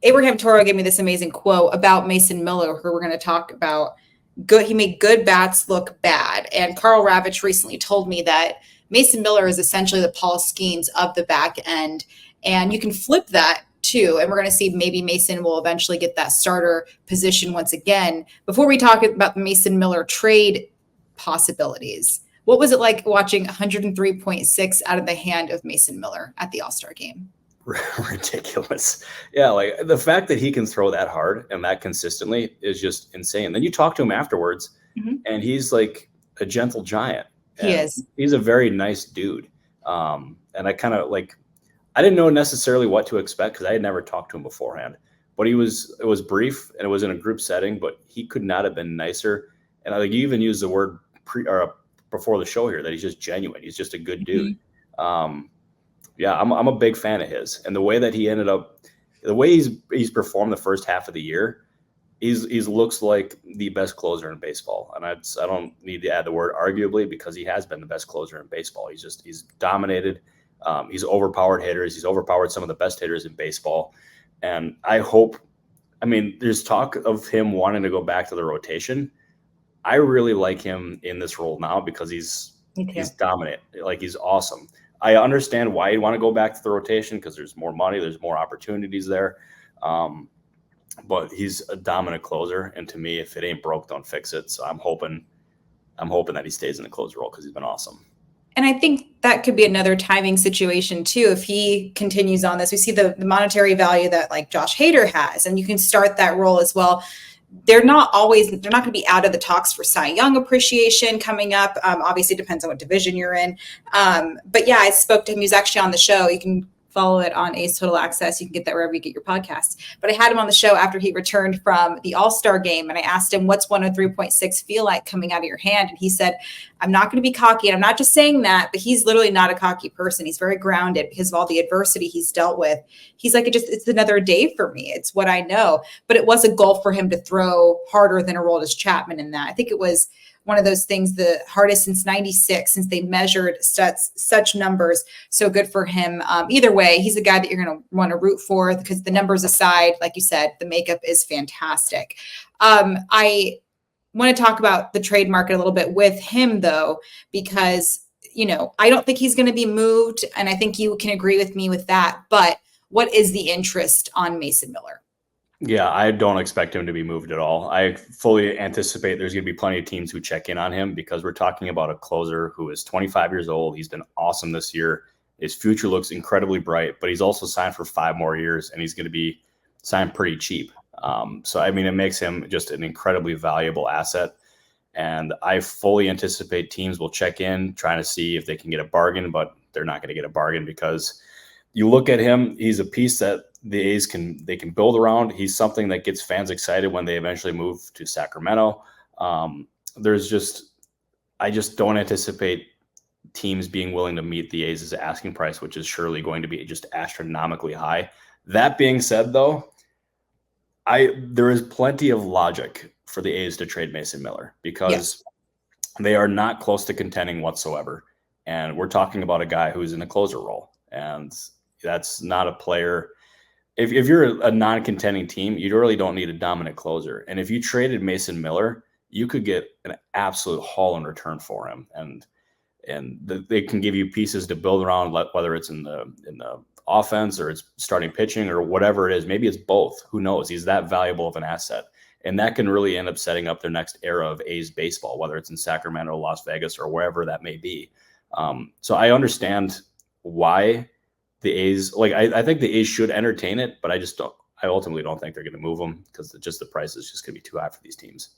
Abraham Toro gave me this amazing quote about Mason Miller, who we're going to talk about. Good, he made good bats look bad. And Carl Ravitch recently told me that Mason Miller is essentially the Paul Skeens of the back end. And you can flip that too. And we're going to see maybe Mason will eventually get that starter position once again. Before we talk about the Mason Miller trade possibilities, what was it like watching 103.6 out of the hand of Mason Miller at the All-Star game? Ridiculous. Yeah, like the fact that he can throw that hard and that consistently is just insane. Then you talk to him afterwards, and he's like a gentle giant. He is. He's a very nice dude. And I kind of like, I didn't know necessarily what to expect because I had never talked to him beforehand. But it was brief and it was in a group setting, but he could not have been nicer. And I think you even used the word before the show here that he's just genuine. He's just a good dude. Yeah, I'm a big fan of his, and the way that he ended up, the way he's performed the first half of the year, he's looks like the best closer in baseball. And I don't need to add the word arguably because he has been the best closer in baseball. He's dominated. He's overpowered hitters. He's overpowered some of the best hitters in baseball. And there's talk of him wanting to go back to the rotation. I really like him in this role now because he's dominant. Like, he's awesome. I understand why you'd want to go back to the rotation because there's more money, there's more opportunities there. But he's a dominant closer, and to me, if it ain't broke, don't fix it. So I'm hoping that he stays in the closer role because he's been awesome. And I think that could be another timing situation too. If he continues on this, we see the monetary value that like Josh Hader has, and you can start that role as well. They're not going to be out of the talks for Cy Young appreciation coming up. Obviously, it depends on what division you're in. But yeah, I spoke to him. He was actually on the show. You can follow it on A's Total Access. You can get that wherever you get your podcasts. But I had him on the show after he returned from the All-Star game. And I asked him, what's 103.6 feel like coming out of your hand? And he said, I'm not going to be cocky. And I'm not just saying that, but he's literally not a cocky person. He's very grounded because of all the adversity he's dealt with. He's like, it's another day for me. It's what I know. But it was a goal for him to throw harder than Aroldis Chapman in that. I think it was one of those things, the hardest since 96, since they measured such numbers. So good for him. Either way, he's a guy that you're going to want to root for because the numbers aside, like you said, the makeup is fantastic. I want to talk about the trade market a little bit with him, though, because, I don't think he's going to be moved. And I think you can agree with me with that. But what is the interest on Mason Miller? Yeah, I don't expect him to be moved at all. I fully anticipate there's going to be plenty of teams who check in on him because we're talking about a closer who is 25 years old. He's been awesome this year. His future looks incredibly bright, but he's also signed for 5 more years, and he's going to be signed pretty cheap. It makes him just an incredibly valuable asset. And I fully anticipate teams will check in trying to see if they can get a bargain, but they're not going to get a bargain because you look at him, he's a piece that the A's can build around. He's something that gets fans excited when they eventually move to Sacramento. I just don't anticipate teams being willing to meet the A's asking price, which is surely going to be just astronomically high. That being said, though, there is plenty of logic for the A's to trade Mason Miller because they are not close to contending whatsoever. And we're talking about a guy who's in a closer role, and that's not a player. If you're a non-contending team, you really don't need a dominant closer. And if you traded Mason Miller, you could get an absolute haul in return for him. And they can give you pieces to build around, whether it's in the offense or it's starting pitching or whatever it is. Maybe it's both. Who knows? He's that valuable of an asset. And that can really end up setting up their next era of A's baseball, whether it's in Sacramento, Las Vegas, or wherever that may be. So I understand why the A's, I think the A's should entertain it, but I ultimately don't think they're going to move them because the price is just going to be too high for these teams.